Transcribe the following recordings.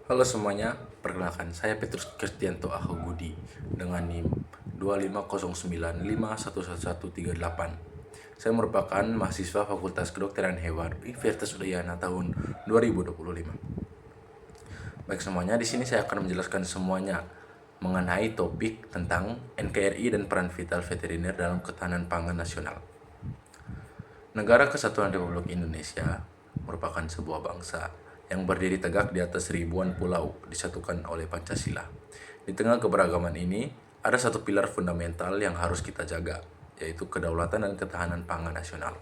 Halo semuanya, perkenalkan saya Petrus Kristianto Ahogudi dengan NIM 25095111138. Saya merupakan mahasiswa Fakultas Kedokteran Hewan Universitas Udayana tahun 2025. Baik semuanya, di sini saya akan menjelaskan semuanya mengenai topik tentang NKRI dan peran vital veteriner dalam ketahanan pangan nasional. Negara Kesatuan Republik Indonesia merupakan sebuah bangsa yang berdiri tegak di atas ribuan pulau disatukan oleh Pancasila. Di tengah keberagaman ini, ada satu pilar fundamental yang harus kita jaga, yaitu kedaulatan dan ketahanan pangan nasional.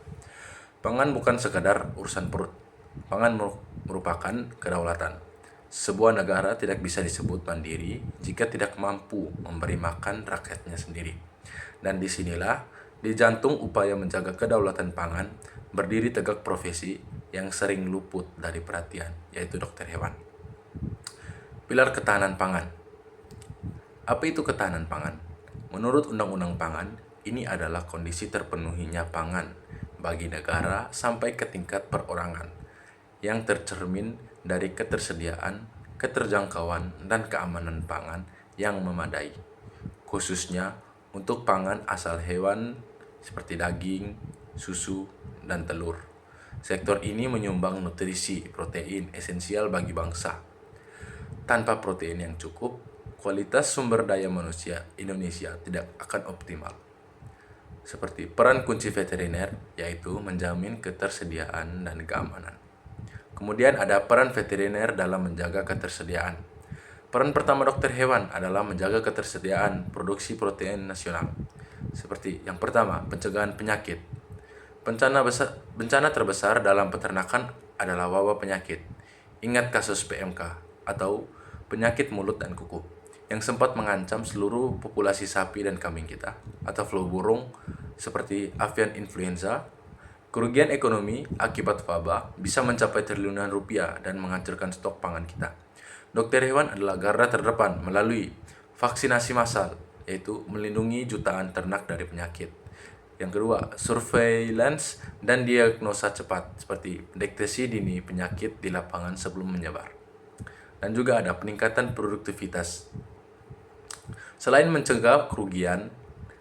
Pangan bukan sekadar urusan perut. Pangan merupakan kedaulatan. Sebuah negara tidak bisa disebut mandiri jika tidak mampu memberi makan rakyatnya sendiri. Dan disinilah, di jantung upaya menjaga kedaulatan pangan, berdiri tegak profesi yang sering luput dari perhatian, yaitu dokter hewan. Pilar ketahanan pangan. Apa itu ketahanan pangan? Menurut Undang-Undang Pangan, ini adalah kondisi terpenuhinya pangan bagi negara sampai ke tingkat perorangan yang tercermin dari ketersediaan, keterjangkauan, dan keamanan pangan yang memadai, khususnya untuk pangan asal hewan seperti daging, susu, dan telur. Sektor ini menyumbang nutrisi protein esensial bagi bangsa. Tanpa protein yang cukup, kualitas sumber daya manusia Indonesia tidak akan optimal. Seperti peran kunci veteriner, yaitu menjamin ketersediaan dan keamanan. Kemudian ada peran veteriner dalam menjaga ketersediaan. Peran pertama dokter hewan adalah menjaga ketersediaan produksi protein nasional. Seperti yang pertama, pencegahan penyakit. Bencana terbesar dalam peternakan adalah wabah penyakit. Ingat kasus PMK atau penyakit mulut dan kuku yang sempat mengancam seluruh populasi sapi dan kambing kita, atau flu burung seperti avian influenza. Kerugian ekonomi akibat wabah bisa mencapai triliunan rupiah dan menghancurkan stok pangan kita. Dokter hewan adalah garda terdepan melalui vaksinasi massal, yaitu melindungi jutaan ternak dari penyakit. Yang kedua, surveillance dan diagnosa cepat, seperti deteksi dini penyakit di lapangan sebelum menyebar. Dan juga ada peningkatan produktivitas. Selain mencegah kerugian,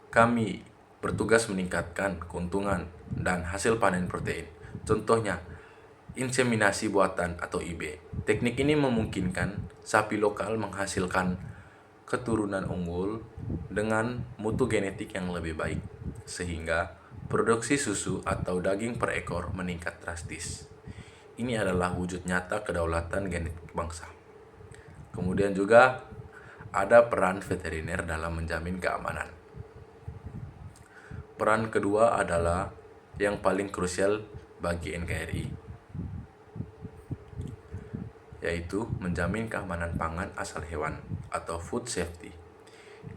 kami bertugas meningkatkan keuntungan dan hasil panen protein. Contohnya, inseminasi buatan atau IB. Teknik ini memungkinkan sapi lokal menghasilkan keturunan unggul dengan mutu genetik yang lebih baik, sehingga produksi susu atau daging per ekor meningkat drastis. Ini adalah wujud nyata kedaulatan genetik bangsa. Kemudian juga ada peran veteriner dalam menjamin keamanan. Peran kedua adalah yang paling krusial bagi NKRI, yaitu menjamin keamanan pangan asal hewan atau food safety.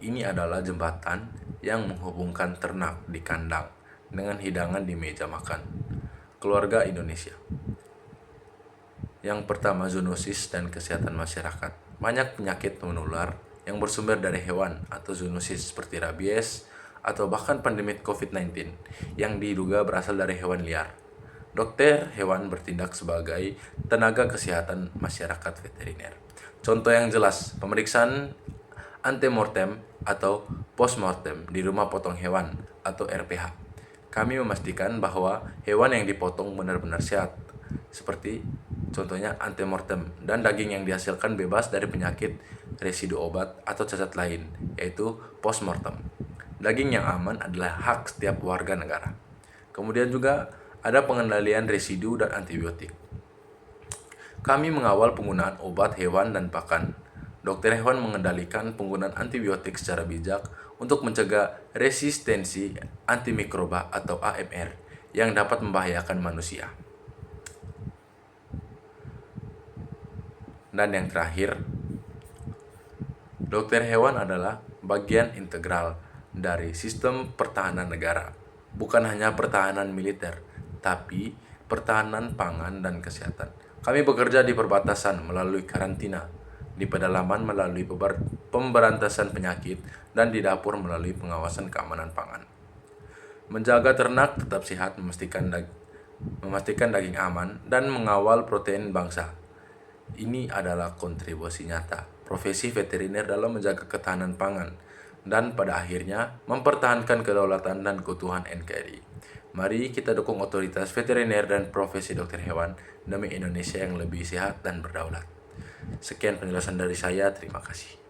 Ini adalah jembatan yang menghubungkan ternak di kandang dengan hidangan di meja makan keluarga Indonesia. Yang pertama, zoonosis dan kesehatan masyarakat. Banyak penyakit menular yang bersumber dari hewan atau zoonosis seperti rabies atau bahkan pandemi COVID-19 yang diduga berasal dari hewan liar. Dokter hewan bertindak sebagai tenaga kesehatan masyarakat veteriner. Contoh yang jelas, pemeriksaan antemortem atau postmortem di rumah potong hewan atau RPH. Kami memastikan bahwa hewan yang dipotong benar-benar sehat, seperti contohnya antemortem, dan daging yang dihasilkan bebas dari penyakit, residu obat, atau cacat lain, yaitu postmortem. Daging yang aman adalah hak setiap warga negara. Kemudian juga ada pengendalian residu dan antibiotik. Kami mengawal penggunaan obat hewan dan pakan. Dokter hewan mengendalikan penggunaan antibiotik secara bijak untuk mencegah resistensi antimikroba atau AMR yang dapat membahayakan manusia. Dan yang terakhir, dokter hewan adalah bagian integral dari sistem pertahanan negara. Bukan hanya pertahanan militer, tapi pertahanan pangan dan kesehatan. Kami bekerja di perbatasan melalui karantina, di pedalaman melalui pemberantasan penyakit, dan di dapur melalui pengawasan keamanan pangan. Menjaga ternak tetap sehat, memastikan daging aman, dan mengawal protein bangsa. Ini adalah kontribusi nyata profesi veteriner dalam menjaga ketahanan pangan dan pada akhirnya mempertahankan kedaulatan dan keutuhan NKRI. Mari kita dukung otoritas veteriner dan profesi dokter hewan demi Indonesia yang lebih sehat dan berdaulat. Sekian penjelasan dari saya, terima kasih.